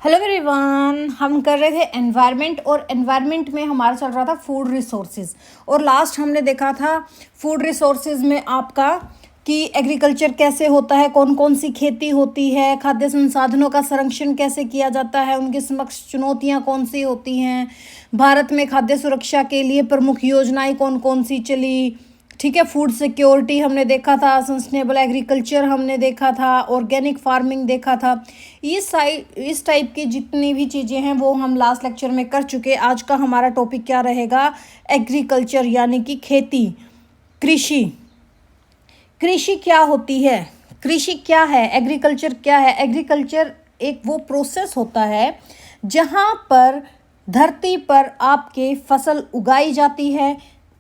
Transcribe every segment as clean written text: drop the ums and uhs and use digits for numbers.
Hello everyone, हम कर रहे थे एनवायरनमेंट और एनवायरनमेंट में हमारा चल रहा था फूड रिसोर्सेज। और लास्ट हमने देखा था फूड रिसोर्सेज में आपका कि एग्रीकल्चर कैसे होता है, कौन कौन सी खेती होती है, खाद्य संसाधनों का संरक्षण कैसे किया जाता है, उनके समक्ष चुनौतियां कौन सी होती हैं, भारत में खाद्य सुरक्षा के लिए प्रमुख योजनाएं कौन कौन सी चली। ठीक है, फूड सिक्योरिटी हमने देखा था, सस्टेनेबल एग्रीकल्चर हमने देखा था, ऑर्गेनिक फार्मिंग देखा था। इस टाइप की जितनी भी चीज़ें हैं वो हम लास्ट लेक्चर में कर चुके। आज का हमारा टॉपिक क्या रहेगा? एग्रीकल्चर यानी कि खेती, कृषि। कृषि क्या होती है? कृषि क्या है? एग्रीकल्चर क्या है? एग्रीकल्चर एक वो प्रोसेस होता है जहाँ पर धरती पर आपके फसल उगाई जाती है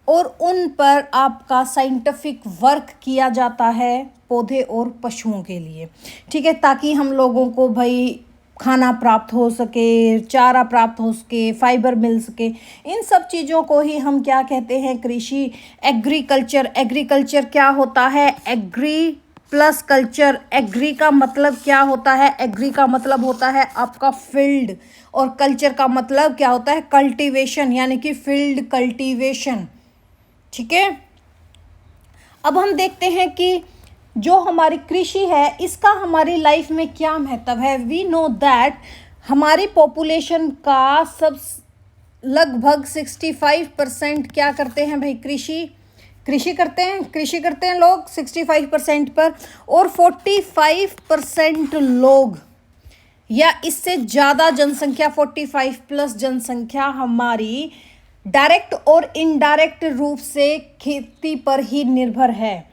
और उन पर आपका साइंटिफिक वर्क किया जाता है पौधे और पशुओं के लिए। ठीक है, ताकि हम लोगों को भाई खाना प्राप्त हो सके, चारा प्राप्त हो सके, फाइबर मिल सके। इन सब चीज़ों को ही हम क्या कहते हैं? कृषि, एग्रीकल्चर। एग्रीकल्चर क्या होता है? Agree plus culture. एग्री का मतलब क्या होता है? एग्री का मतलब होता है आपका फील्ड, और कल्चर का मतलब क्या होता है? कल्टीवेशन, यानी कि फील्ड कल्टीवेशन। ठीक है, अब हम देखते हैं कि जो हमारी कृषि है इसका हमारी लाइफ में क्या महत्व है। वी नो दैट हमारी पॉपुलेशन का सब लगभग 65% क्या करते हैं भाई? कृषि करते हैं लोग 65% पर, और 45% लोग या इससे ज़्यादा जनसंख्या, 45 प्लस जनसंख्या हमारी डायरेक्ट और इनडायरेक्ट रूप से खेती पर ही निर्भर है।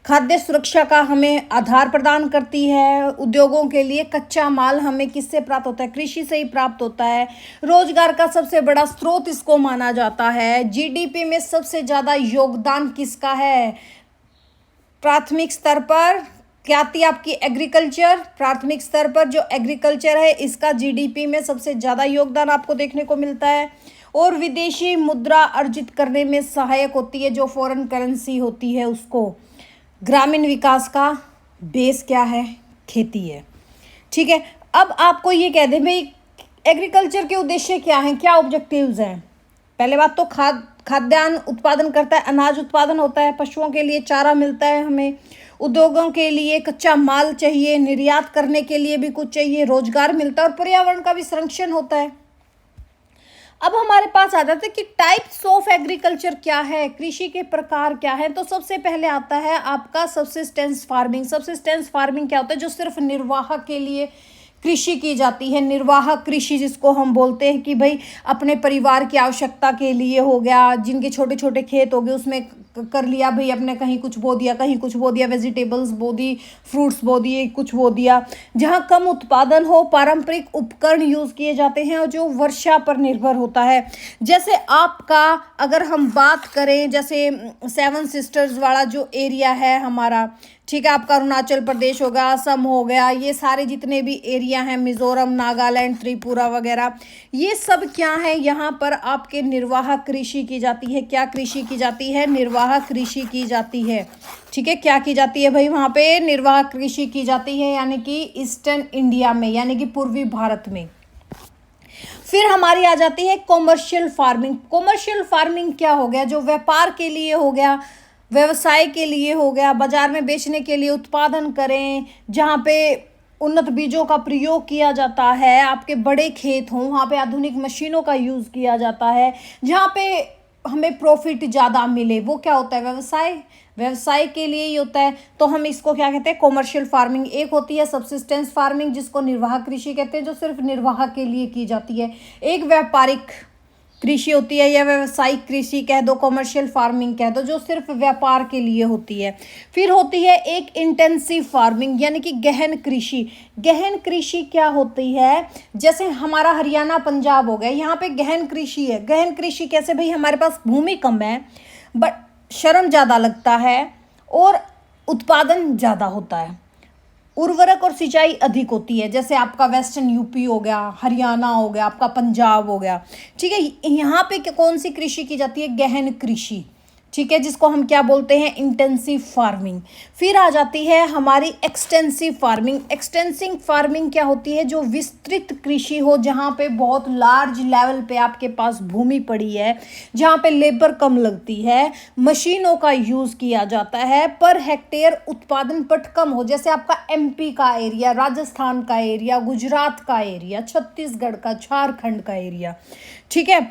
खाद्य सुरक्षा का हमें आधार प्रदान करती है। उद्योगों के लिए कच्चा माल हमें किससे प्राप्त होता है? कृषि से ही प्राप्त होता है। रोजगार का सबसे बड़ा स्रोत इसको माना जाता है। जीडीपी में सबसे ज़्यादा योगदान किसका है? प्राथमिक स्तर पर क्या थी आपकी? एग्रीकल्चर। प्राथमिक स्तर पर जो एग्रीकल्चर है इसका जीडीपी में सबसे ज़्यादा योगदान आपको देखने को मिलता है। और विदेशी मुद्रा अर्जित करने में सहायक होती है, जो फॉरेन करेंसी होती है उसको। ग्रामीण विकास का बेस क्या है? खेती है। ठीक है, अब आपको ये कह दें भाई एग्रीकल्चर के उद्देश्य क्या हैं, क्या ऑब्जेक्टिव्स हैं? पहले बात तो खाद्यान्न उत्पादन करता है, अनाज उत्पादन होता है, पशुओं के लिए चारा मिलता है हमें, उद्योगों के लिए कच्चा माल चाहिए, निर्यात करने के लिए भी कुछ चाहिए, रोजगार मिलता है, और पर्यावरण का भी संरक्षण होता है। अब हमारे पास आ जाता है कि टाइप्स ऑफ एग्रीकल्चर क्या है, कृषि के प्रकार क्या है। तो सबसे पहले आता है आपका सब्सिस्टेंस फार्मिंग। सब्सिस्टेंस फार्मिंग क्या होता है? जो सिर्फ निर्वाह के लिए कृषि की जाती है। निर्वाह कृषि जिसको हम बोलते हैं कि भाई अपने परिवार की आवश्यकता के लिए हो गया, जिनके छोटे छोटे खेत हो गए उसमें कर लिया भाई, अपने कहीं कुछ बो दिया, कहीं कुछ बो दिया, वेजिटेबल्स बो दी, फ्रूट्स बो दिए, कुछ बो दिया। जहाँ कम उत्पादन हो, पारंपरिक उपकरण यूज़ किए जाते हैं और जो वर्षा पर निर्भर होता है। जैसे आपका अगर हम बात करें, जैसे 7 सिस्टर्स वाला जो एरिया है हमारा, ठीक है, आपका अरुणाचल प्रदेश हो गया, असम हो गया, ये सारे जितने भी एरिया हैं, मिजोरम, नागालैंड, त्रिपुरा वगैरह, ये सब क्या है? यहाँ पर आपके निर्वाह कृषि की जाती है। क्या कृषि की जाती है? निर्वाह कृषि की जाती है। ठीक है, क्या की जाती है भाई? वहाँ पे निर्वाह कृषि की जाती है, यानी कि ईस्टर्न इंडिया में, यानी कि पूर्वी भारत में। फिर हमारी आ जाती है कॉमर्शियल फार्मिंग। कॉमर्शियल फार्मिंग क्या हो गया? जो व्यापार के लिए हो गया, व्यवसाय के लिए हो गया, बाजार में बेचने के लिए उत्पादन करें, जहाँ पे उन्नत बीजों का प्रयोग किया जाता है, आपके बड़े खेत हों, वहाँ पे आधुनिक मशीनों का यूज़ किया जाता है, जहाँ पे हमें प्रॉफिट ज़्यादा मिले, वो क्या होता है? व्यवसाय। व्यवसाय के लिए ही होता है। तो हम इसको क्या कहते हैं? Commercial farming. एक होती है सब्सिस्टेंस फार्मिंग जिसको निर्वाह कृषि कहते हैं, जो सिर्फ निर्वाह के लिए की जाती है। एक व्यापारिक कृषि होती है, या व्यावसायिक कृषि कह दो, कॉमर्शियल फार्मिंग कह दो, जो सिर्फ व्यापार के लिए होती है। फिर होती है एक इंटेंसिव फार्मिंग, यानी कि गहन कृषि। गहन कृषि क्या होती है? जैसे हमारा हरियाणा, पंजाब हो गया, यहाँ पे गहन कृषि है। गहन कृषि कैसे भाई? हमारे पास भूमि कम है बट श्रम ज़्यादा लगता है और उत्पादन ज़्यादा होता है, उर्वरक और सिंचाई अधिक होती है। जैसे आपका वेस्टर्न यूपी हो गया, हरियाणा हो गया, आपका पंजाब हो गया। ठीक है, यहाँ पे कौन सी कृषि की जाती है? गहन कृषि। ठीक है, जिसको हम क्या बोलते हैं, इंटेंसिव फार्मिंग। फिर आ जाती है हमारी एक्सटेंसिव फार्मिंग। एक्सटेंसिव फार्मिंग क्या होती है, जो विस्तृत कृषि हो, जहाँ पे बहुत लार्ज लेवल पे आपके पास भूमि पड़ी है, जहाँ पे लेबर कम लगती है, मशीनों का यूज़ किया जाता है, पर हेक्टेयर उत्पादन पट कम हो, जैसे आपका एमपी का एरिया, राजस्थान का एरिया, गुजरात का एरिया, छत्तीसगढ़ का, झारखंड का एरिया। ठीक है,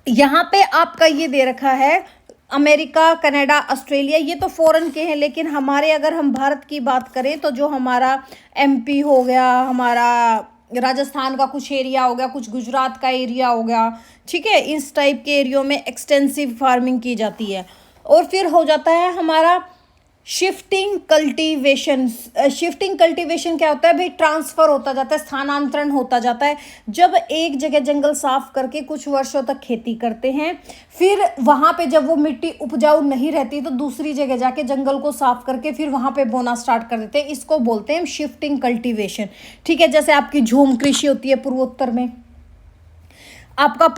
यहाँ पे आपका ये दे रखा है अमेरिका, कनाडा, ऑस्ट्रेलिया, ये तो फॉरेन के हैं, लेकिन हमारे अगर हम भारत की बात करें तो जो हमारा एमपी हो गया, हमारा राजस्थान का कुछ एरिया हो गया, कुछ गुजरात का एरिया हो गया, ठीक है, इस टाइप के एरियो में एक्सटेंसिव फार्मिंग की जाती है। और फिर हो जाता है हमारा शिफ्टिंग कल्टीवेशन। शिफ्टिंग कल्टीवेशन क्या होता है भाई, ट्रांसफ़र होता जाता है, स्थानांतरण होता जाता है। जब एक जगह जंगल साफ करके कुछ वर्षों तक खेती करते हैं, फिर वहाँ पे जब वो मिट्टी उपजाऊ नहीं रहती तो दूसरी जगह जाके जंगल को साफ करके फिर वहाँ पे बोना स्टार्ट कर देते हैं। इसको बोलते हैं शिफ्टिंग कल्टीवेशन। ठीक है, जैसे आपकी झूम कृषि होती है पूर्वोत्तर में, आपका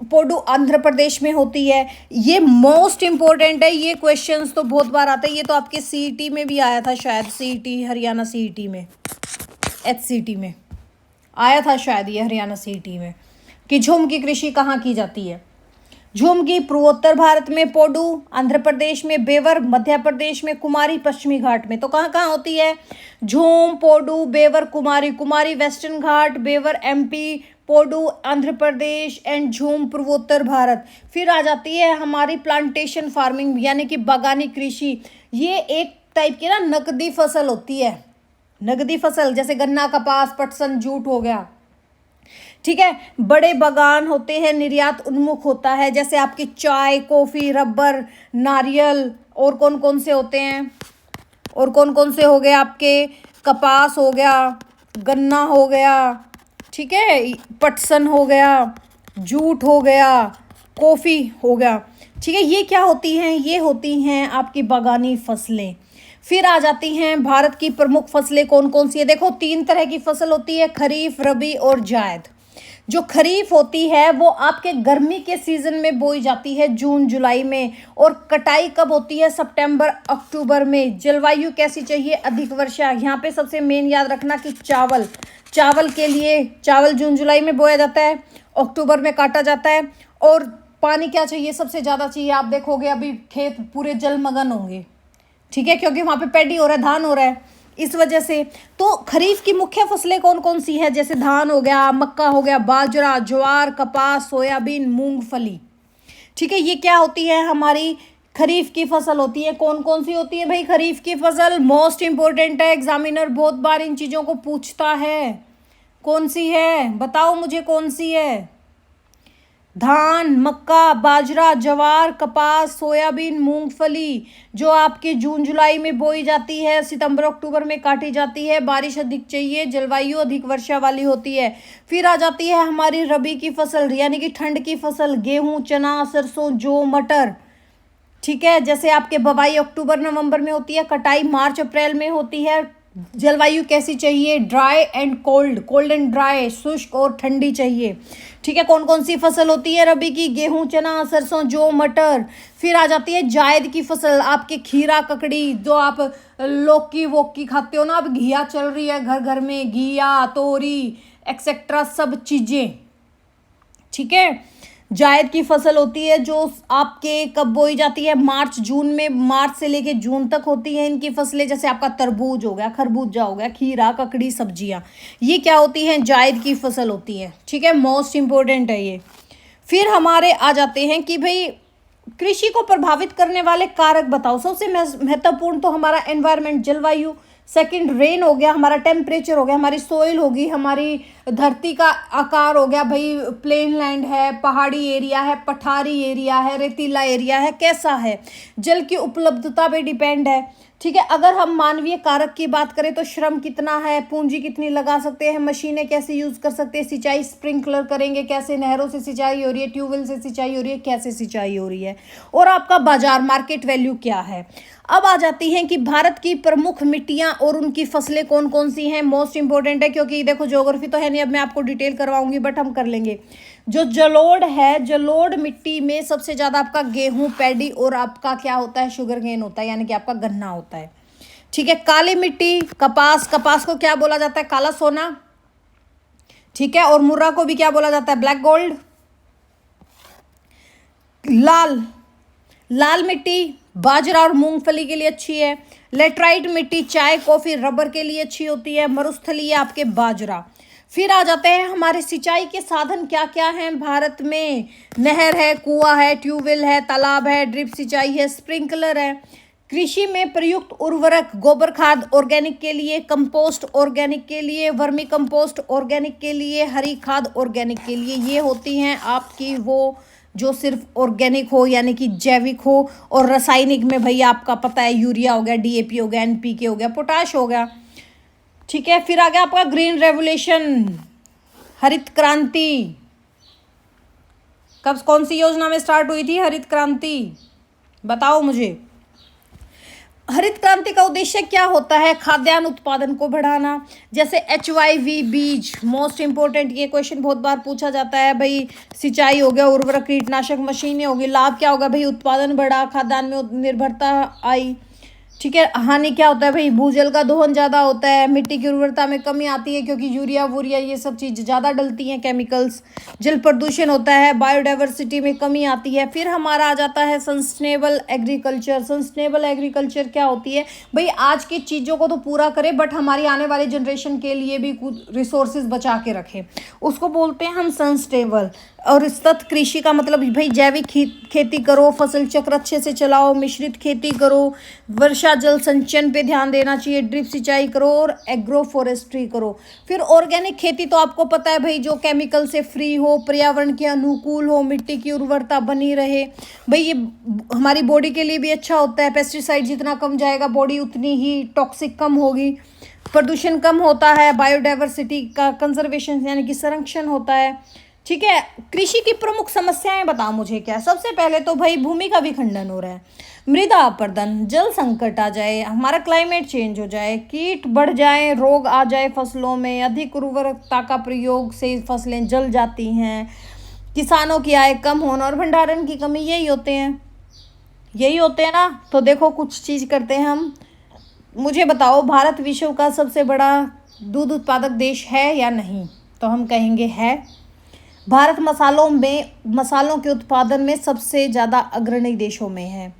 पोडू आंध्र प्रदेश में होती है। ये मोस्ट इंपॉर्टेंट है, ये क्वेश्चंस तो बहुत बार आते हैं, ये तो आपके सीईटी में भी आया था शायद, सीईटी हरियाणा सीईटी में, एचसीटी में आया था शायद ये हरियाणा सीईटी में, कि झूम की कृषि कहाँ की जाती है। झूम की पूर्वोत्तर भारत में पोडू, आंध्र प्रदेश में बेवर, मध्य प्रदेश में कुमारी, पश्चिमी घाट में। तो कहाँ कहाँ होती है jhum, podu, bewar, kumari. Kumari western Ghat, bewar MP, podu Andhra Pradesh and jhum पूर्वोत्तर भारत। फिर आ जाती है हमारी प्लांटेशन फार्मिंग, यानी कि बागानी कृषि। ये एक टाइप की ना नकदी फसल होती है, नकदी फसल, जैसे गन्ना, कपास, पटसन, जूट हो गया। ठीक है, बड़े बागान होते हैं, निर्यात उन्मुख होता है, जैसे आपकी चाय, कॉफ़ी, रबर, नारियल, और कौन कौन से होते हैं, और कौन कौन से हो गए आपके, कपास हो गया, गन्ना हो गया, ठीक है, पटसन हो गया, जूट हो गया, कॉफ़ी हो गया। ठीक है, ये क्या होती हैं, ये होती हैं आपकी बागानी फसलें। फिर आ जाती हैं भारत की प्रमुख फसलें कौन कौन सी है। देखो 3 तरह की फसल होती है, खरीफ, रबी और जायद। जो खरीफ होती है वो आपके गर्मी के सीजन में बोई जाती है, जून जुलाई में, और कटाई कब होती है, सितंबर अक्टूबर में। जलवायु कैसी चाहिए, अधिक वर्षा। यहाँ पे सबसे मेन याद रखना कि चावल के लिए चावल जून जुलाई में बोया जाता है, अक्टूबर में काटा जाता है। और पानी क्या चाहिए, सबसे ज़्यादा चाहिए। आप देखोगे अभी खेत पूरे जलमग्न होंगे, ठीक है, क्योंकि वहाँ पे पैडी हो रहा है, धान हो रहा है, इस वजह से। तो खरीफ की मुख्य फसलें कौन कौन सी है, जैसे धान हो गया, मक्का हो गया, बाजरा, ज्वार, कपास, सोयाबीन, मूंगफली। ठीक है, ये क्या होती है, हमारी खरीफ की फसल होती है। कौन कौन सी होती है भाई खरीफ की फसल, मोस्ट इंपॉर्टेंट है, एग्जामिनर बहुत बार इन चीज़ों को पूछता है। कौन सी है, बताओ मुझे कौन सी है। धान, मक्का, बाजरा, ज्वार, कपास, सोयाबीन, मूंगफली, जो आपकी जून जुलाई में बोई जाती है, सितंबर अक्टूबर में काटी जाती है। बारिश अधिक चाहिए, जलवायु अधिक वर्षा वाली होती है। फिर आ जाती है हमारी रबी की फसल, यानी कि ठंड की फसल, गेहूं, चना, सरसों, जौ, मटर। ठीक है, जैसे आपके बुवाई अक्टूबर नवंबर में होती है, कटाई मार्च अप्रैल में होती है। जलवायु कैसी चाहिए, dry and cold, cold and dry, शुष्क और ठंडी चाहिए। ठीक है, कौन कौन सी फसल होती है रबी की, गेहूं, चना, सरसों, जौ, मटर। फिर आ जाती है जायद की फसल, आपके खीरा, ककड़ी, जो आप लौकी वोकी खाते हो ना, अब घिया चल रही है घर घर में, घिया, तोरी एक्सेट्रा सब चीज़ें। ठीक है, जायद की फसल होती है, जो आपके कब बोई जाती है, मार्च जून में, मार्च से लेके जून तक होती है इनकी फसलें। जैसे आपका तरबूज हो गया, खरबूजा हो गया, खीरा, ककड़ी, सब्जियां, ये क्या होती हैं, जायद की फसल होती है। ठीक है, मोस्ट इंपॉर्टेंट है ये। फिर हमारे आ जाते हैं कि भाई कृषि को प्रभावित करने वाले कारक बताओ। सबसे महत्वपूर्ण तो हमारा एनवायरनमेंट, जलवायु, सेकंड रेन हो गया, हमारा टेम्परेचर हो गया, हमारी सोइल होगी, हमारी धरती का आकार हो गया, भाई प्लेन लैंड है, पहाड़ी एरिया है, पठारी एरिया है, रेतीला एरिया है, कैसा है, जल की उपलब्धता पे डिपेंड है। ठीक है, अगर हम मानवीय कारक की बात करें तो श्रम कितना है, पूंजी कितनी लगा सकते हैं, मशीनें कैसे यूज़ कर सकते हैं, सिंचाई स्प्रिंकलर करेंगे कैसे, नहरों से सिंचाई हो रही है, ट्यूबवेल से सिंचाई हो रही है, कैसे सिंचाई हो रही है, और आपका बाजार मार्केट वैल्यू क्या है। अब आ जाती हैं कि भारत की प्रमुख मिट्टियां और उनकी फसलें कौन कौन सी हैं, मोस्ट इंपॉर्टेंट है, क्योंकि देखो ज्योग्राफी तो है नहीं, अब मैं आपको डिटेल करवाऊंगी, बट हम कर लेंगे। जो जलोढ़ है, जलोढ़ मिट्टी में सबसे ज्यादा आपका गेहूं, पैडी और आपका क्या होता है, शुगर केन होता है, यानी कि आपका गन्ना होता है। ठीक है। काली मिट्टी, कपास, कपास को क्या बोला जाता है, काला सोना। ठीक है। और मुर्रा को भी क्या बोला जाता है, ब्लैक गोल्ड। लाल, लाल मिट्टी बाजरा और मूंगफली के लिए अच्छी है। लेटराइट मिट्टी चाय, कॉफी, रबर के लिए अच्छी होती है। मरुस्थली है आपके बाजरा। फिर आ जाते हैं हमारे सिंचाई के साधन क्या क्या हैं भारत में। नहर है, कुआं है, ट्यूबवेल है, तालाब है, ड्रिप सिंचाई है, स्प्रिंकलर है। कृषि में प्रयुक्त उर्वरक, गोबर खाद ऑर्गेनिक के लिए, कंपोस्ट ऑर्गेनिक के लिए, वर्मी कंपोस्ट ऑर्गेनिक के लिए, हरी खाद ऑर्गेनिक के लिए। ये होती हैं आपकी वो जो सिर्फ ऑर्गेनिक हो यानी कि जैविक हो। और रासायनिक में भैया आपका पता है, यूरिया हो गया, डीएपी हो गया, एनपीके हो गया, पोटाश हो गया। ठीक है। फिर आ गया आपका ग्रीन रेवोल्यूशन, हरित क्रांति। कब, कौन सी योजना में स्टार्ट हुई थी हरित क्रांति, बताओ मुझे। हरित क्रांति का उद्देश्य क्या होता है, खाद्यान्न उत्पादन को बढ़ाना। जैसे HYV बीज, मोस्ट इंपोर्टेंट, ये क्वेश्चन बहुत बार पूछा जाता है भाई। सिंचाई हो गया, उर्वरक, कीटनाशक, मशीनें होगी, लाभ क्या होगा भाई, उत्पादन बढ़ा, खाद्यान्न में निर्भरता आई। ठीक है। हानि क्या होता है भाई, भूजल का दोहन ज़्यादा होता है, मिट्टी की उर्वरता में कमी आती है क्योंकि यूरिया वूरिया ये सब चीज़ ज़्यादा डलती हैं, केमिकल्स। जल प्रदूषण होता है, बायोडाइवर्सिटी में कमी आती है। फिर हमारा आ जाता है सस्टेनेबल एग्रीकल्चर। सस्टेनेबल एग्रीकल्चर क्या होती है भाई, आज की चीज़ों को तो पूरा करे बट हमारी आने वाली जनरेशन के लिए भी कुछ रिसोर्सेज बचा के रखें, उसको बोलते हैं हम सस्टेनेबल। और सतत कृषि का मतलब भाई जैविक खेती करो, फसल चक्र अच्छे से चलाओ, मिश्रित खेती करो, वर्षा जल संचयन पे ध्यान देना चाहिए, ड्रिप सिंचाई करो और एग्रो फॉरेस्ट्री करो। फिर ऑर्गेनिक खेती तो आपको पता है भाई, जो केमिकल से फ्री हो, पर्यावरण के अनुकूल हो, मिट्टी की उर्वरता बनी रहे। भाई ये हमारी बॉडी के लिए भी अच्छा होता है, पेस्टिसाइड जितना कम जाएगा बॉडी उतनी ही टॉक्सिक कम होगी, प्रदूषण कम होता है, बायोडाइवर्सिटी का कंजर्वेशन यानी कि संरक्षण होता है। ठीक है। कृषि की प्रमुख समस्याएं बताओ मुझे क्या है। सबसे पहले तो भाई भूमि का विखंडन हो रहा है, मृदा अपरदन, जल संकट आ जाए, हमारा क्लाइमेट चेंज हो जाए, कीट बढ़ जाए, रोग आ जाए फसलों में, अधिक उर्वरकता का प्रयोग से फसलें जल जाती हैं, किसानों की आय कम होना और भंडारण की कमी, यही होते हैं ना। तो देखो कुछ चीज़ करते हैं हम। मुझे बताओ, भारत विश्व का सबसे बड़ा दूध उत्पादक देश है या नहीं, तो हम कहेंगे है। भारत मसालों के उत्पादन में सबसे ज़्यादा अग्रणी देशों में है।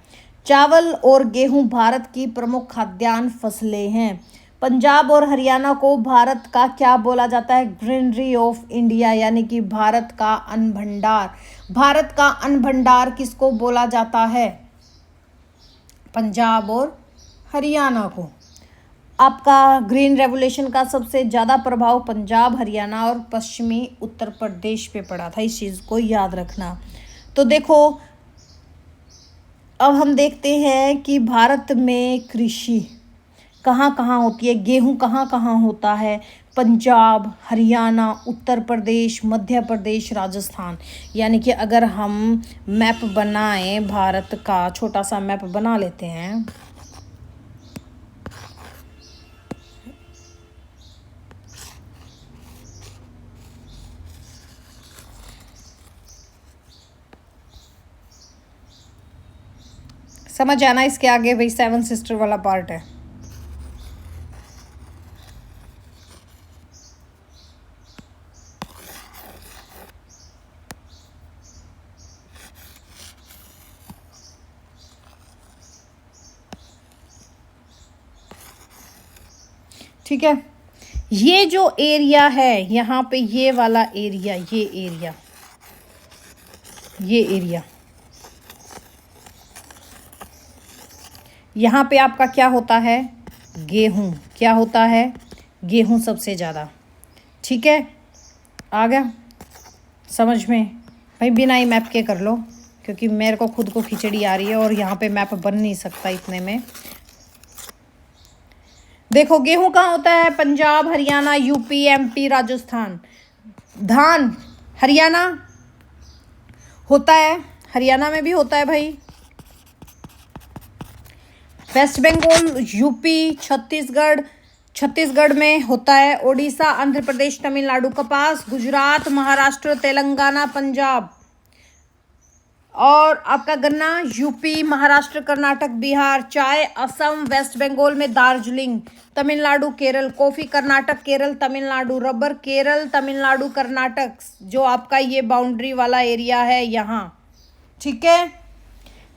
चावल और गेहूं भारत की प्रमुख खाद्यान्न फसलें हैं। पंजाब और हरियाणा को भारत का क्या बोला जाता है, ग्रेनरी ऑफ इंडिया, यानी कि भारत का अन्न भंडार। भारत का अन्न भंडार किसको बोला जाता है, पंजाब और हरियाणा को। आपका ग्रीन रेवोल्यूशन का सबसे ज़्यादा प्रभाव पंजाब, हरियाणा और पश्चिमी उत्तर प्रदेश पे पड़ा था, इस चीज़ को याद रखना। तो देखो अब हम देखते हैं कि भारत में कृषि कहाँ कहाँ होती है, गेहूँ कहाँ कहाँ होता है, पंजाब, हरियाणा, उत्तर प्रदेश, मध्य प्रदेश, राजस्थान। यानी कि अगर हम मैप बनाएं, भारत का छोटा सा मैप बना लेते हैं। समझ आना, इसके आगे भाई 7 सिस्टर वाला पार्ट है। ठीक है। ये जो एरिया है यहाँ पे, ये वाला एरिया, ये एरिया यहाँ पे आपका क्या होता है, गेहूँ। क्या होता है, गेहूँ सबसे ज़्यादा। ठीक है, आ गया समझ में भाई। बिना ही मैप के कर लो क्योंकि मेरे को खुद को खिचड़ी आ रही है और यहाँ पे मैप बन नहीं सकता इतने में। देखो गेहूं कहाँ होता है, पंजाब, हरियाणा, यूपी, एमपी, राजस्थान। धान हरियाणा होता है, हरियाणा में भी होता है भाई। वेस्ट बंगाल, यूपी, छत्तीसगढ़, छत्तीसगढ़ में होता है। ओडिशा, आंध्र प्रदेश, तमिलनाडु कपास, गुजरात, महाराष्ट्र, तेलंगाना, पंजाब और आपका गन्ना यूपी, महाराष्ट्र, कर्नाटक, बिहार। चाय असम, वेस्ट बंगाल में दार्जिलिंग, तमिलनाडु, केरल। कॉफ़ी कर्नाटक, केरल, तमिलनाडु। रबर केरल, तमिलनाडु, कर्नाटक, जो आपका ये बाउंड्री वाला एरिया है यहाँ, ठीक है।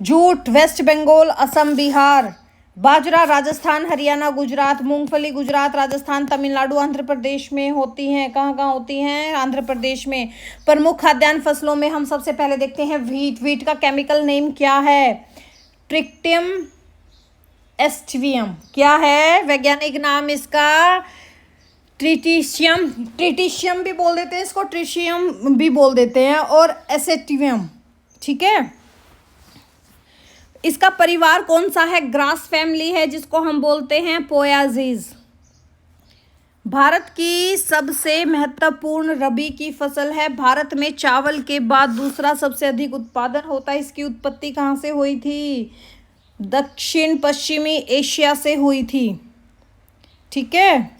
Jute West Bengal, Assam, Bihar. बाजरा राजस्थान, हरियाणा, गुजरात। मूंगफली गुजरात, राजस्थान, तमिलनाडु, आंध्र प्रदेश में होती हैं। कहाँ कहाँ होती हैं? आंध्र प्रदेश में। प्रमुख खाद्यान्न फसलों में हम सबसे पहले देखते हैं व्हीट। व्हीट का केमिकल नेम क्या है? ट्रिटियम एस्टिवियम। क्या है वैज्ञानिक नाम इसका? ट्रिटिशियम। ट्रिटिशियम भी बोल देते हैं इसको, ट्रिशियम भी बोल देते हैं, और एसेटिवियम, ठीक है। इसका परिवार कौन सा है? ग्रास फैमिली है, जिसको हम बोलते हैं पोयाजीज। भारत की सबसे महत्वपूर्ण रबी की फसल है। भारत में चावल के बाद दूसरा सबसे अधिक उत्पादन होता है। इसकी उत्पत्ति कहाँ से हुई थी? दक्षिण पश्चिमी एशिया से हुई थी, ठीक है।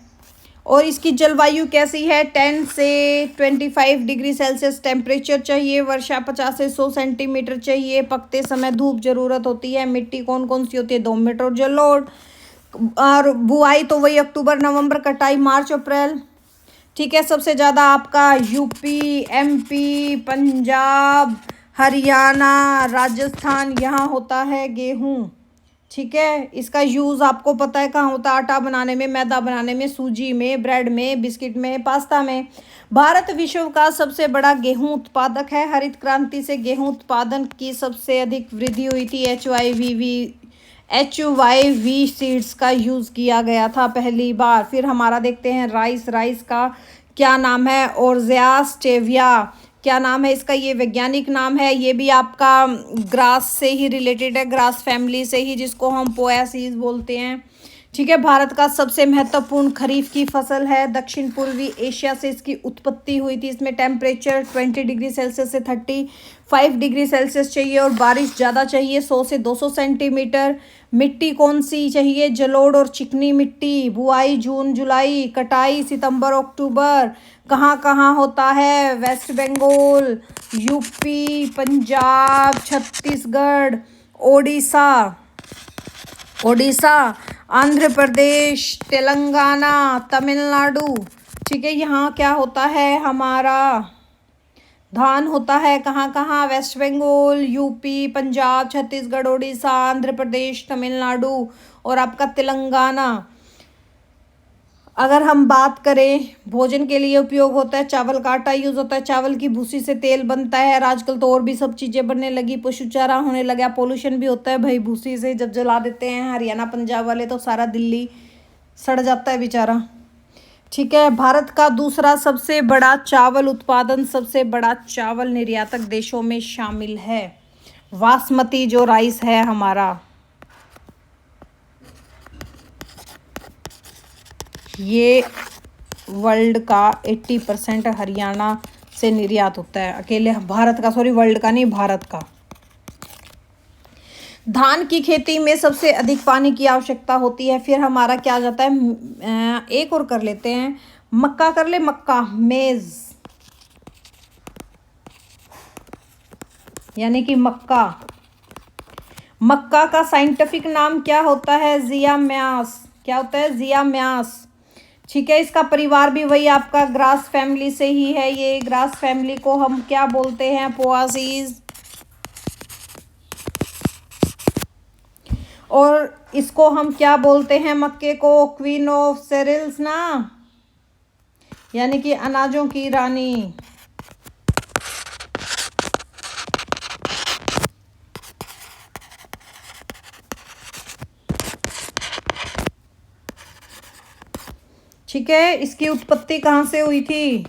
और इसकी जलवायु कैसी है? 10 से 25 डिग्री सेल्सियस टेम्परेचर चाहिए। वर्षा 50 से 100 सेंटीमीटर चाहिए। पकते समय धूप जरूरत होती है। मिट्टी कौन कौन सी होती है? दोमट और जलोढ़। और बुआई तो वही अक्टूबर नवंबर, कटाई मार्च अप्रैल, ठीक है। सबसे ज़्यादा आपका यूपी, एमपी, पंजाब, हरियाणा, राजस्थान, यहाँ होता है गेहूँ, ठीक है। इसका यूज़ आपको पता है कहाँ होता है? आटा बनाने में, मैदा बनाने में, सूजी में, ब्रेड में, बिस्किट में, पास्ता में। भारत विश्व का सबसे बड़ा गेहूं उत्पादक है। हरित क्रांति से गेहूं उत्पादन की सबसे अधिक वृद्धि हुई थी। HYV सीड्स का यूज़ किया गया था पहली बार। फिर हमारा देखते हैं राइस। राइस का क्या नाम है? ओर्जिया स्टेविया। क्या नाम है इसका? ये वैज्ञानिक नाम है। ये भी आपका ग्रास से ही रिलेटेड है, ग्रास फैमिली से ही, जिसको हम पोएसीज बोलते हैं, ठीक है। भारत का सबसे महत्वपूर्ण खरीफ की फसल है। दक्षिण पूर्वी एशिया से इसकी उत्पत्ति हुई थी। इसमें टेम्परेचर 20 डिग्री सेल्सियस से 35 डिग्री सेल्सियस चाहिए और बारिश ज़्यादा चाहिए, 100 से 200 सेंटीमीटर। मिट्टी कौन सी चाहिए? जलोढ़ और चिकनी मिट्टी। बुआई जून जुलाई, कटाई सितंबर अक्टूबर। कहाँ कहाँ होता है? वेस्ट बंगाल, यूपी, पंजाब, छत्तीसगढ़, ओडिशा, आंध्र प्रदेश, तेलंगाना, तमिलनाडु, ठीक है। यहाँ क्या होता है? हमारा धान होता है। कहाँ कहाँ? वेस्ट बंगाल, यूपी, पंजाब, छत्तीसगढ़, ओडिशा, आंध्र प्रदेश, तमिलनाडु और आपका तेलंगाना। अगर हम बात करें भोजन के लिए उपयोग होता है, चावल का आटा यूज़ होता है। चावल की भूसी से तेल बनता है। आजकल तो और भी सब चीज़ें बनने लगी, पशु चारा होने लगा, पोल्यूशन भी होता है भाई भूसी से। जब जला देते हैं हरियाणा पंजाब वाले तो सारा दिल्ली सड़ जाता है बेचारा, ठीक है। भारत का दूसरा सबसे बड़ा चावल उत्पादन, सबसे बड़ा चावल निर्यातक देशों में शामिल है। बासमती जो राइस है हमारा, ये वर्ल्ड का 80% हरियाणा से निर्यात होता है। अकेले भारत का, सॉरी वर्ल्ड का नहीं, भारत का। धान की खेती में सबसे अधिक पानी की आवश्यकता होती है। फिर हमारा क्या आ जाता है? एक और कर लेते हैं, मक्का कर ले। मक्का, मेज, यानी कि मक्का। मक्का का साइंटिफिक नाम क्या होता है? ज़ियामास। क्या होता है? ज़ियामास, ठीक है। इसका परिवार भी वही आपका ग्रास फैमिली से ही है। ये ग्रास फैमिली को हम क्या बोलते हैं? पोआसीज। और इसको हम क्या बोलते हैं? मक्के को क्वीन ऑफ सेरिल्स ना, यानी कि अनाजों की रानी। ठीक है। इसकी उत्पत्ति कहाँ से हुई थी?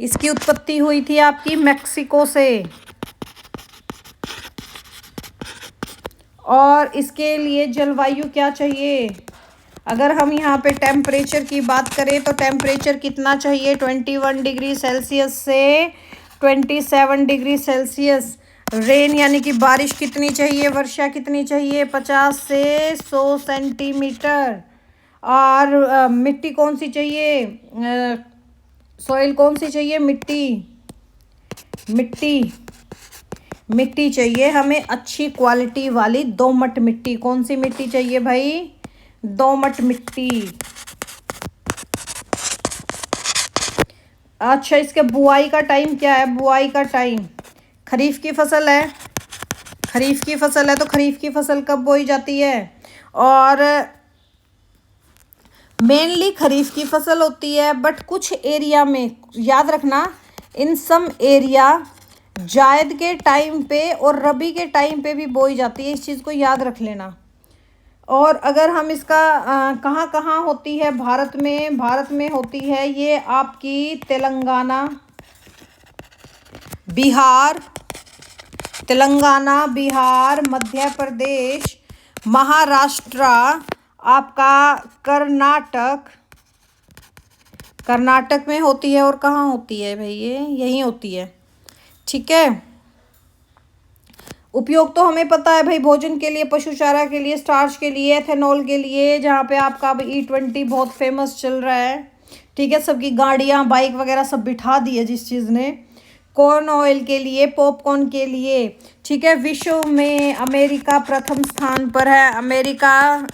इसकी उत्पत्ति हुई थी आपकी मैक्सिको से। और इसके लिए जलवायु क्या चाहिए? अगर हम यहाँ पे टेम्परेचर की बात करें तो टेम्परेचर कितना चाहिए? 21 डिग्री सेल्सियस से 27 डिग्री सेल्सियस। रेन यानी कि बारिश कितनी चाहिए? वर्षा कितनी चाहिए? 50 से 100 सेंटीमीटर। और मिट्टी कौन सी चाहिए, सॉइल कौन सी चाहिए, मिट्टी मिट्टी चाहिए हमें अच्छी क्वालिटी वाली दोमट मिट्टी। कौन सी मिट्टी चाहिए भाई, दोमट मिट्टी। अच्छा, इसके बुआई का टाइम क्या है, बुआई का टाइम, खरीफ की फसल है, खरीफ की फसल है तो खरीफ की फसल कब बोई जाती है, और मेनली खरीफ की फसल होती है, बट कुछ एरिया में याद रखना, इन सम एरिया जायद के टाइम पे और रबी के टाइम पे भी बोई जाती है, इस चीज़ को याद रख लेना। और अगर हम इसका कहाँ कहाँ होती है भारत में होती है ये आपकी तेलंगाना, बिहार, मध्य प्रदेश, महाराष्ट्र, आपका कर्नाटक में होती है। और कहाँ होती है भाई, ये यहीं होती है, ठीक है। उपयोग तो हमें पता है भाई, भोजन के लिए, पशु चारा के लिए, स्टार्च के लिए, एथेनॉल के लिए, जहाँ पे आपका अब E20 बहुत फेमस चल रहा है, ठीक है। सबकी गाड़ियाँ बाइक वगैरह सब बिठा दी है जिस चीज़ ने, कॉर्न ऑयल के लिए, पॉपकॉर्न के लिए, ठीक है। विश्व में अमेरिका प्रथम स्थान पर है, अमेरिका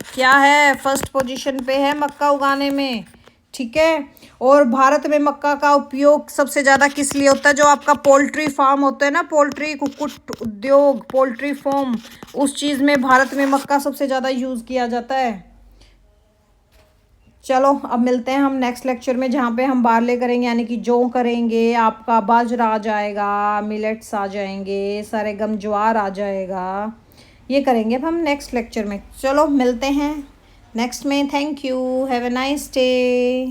क्या है, फर्स्ट पोजीशन पे है मक्का उगाने में, ठीक है। और भारत में मक्का का उपयोग सबसे ज़्यादा किस लिए होता है, जो आपका पोल्ट्री फार्म होता है ना, पोल्ट्री कुक्कुट उद्योग, पोल्ट्री फार्म, उस चीज़ में भारत में मक्का सबसे ज़्यादा यूज़ किया जाता है। चलो अब मिलते हैं हम नेक्स्ट लेक्चर में, जहाँ पे हम बारले करेंगे, यानी कि जौ करेंगे, आपका बाजरा आ जाएगा, मिलेट्स आ जाएंगे, सरगम ज्वार आ जाएगा, ये करेंगे अब हम नेक्स्ट लेक्चर में। चलो मिलते हैं नेक्स्ट में, thank you, have a nice day.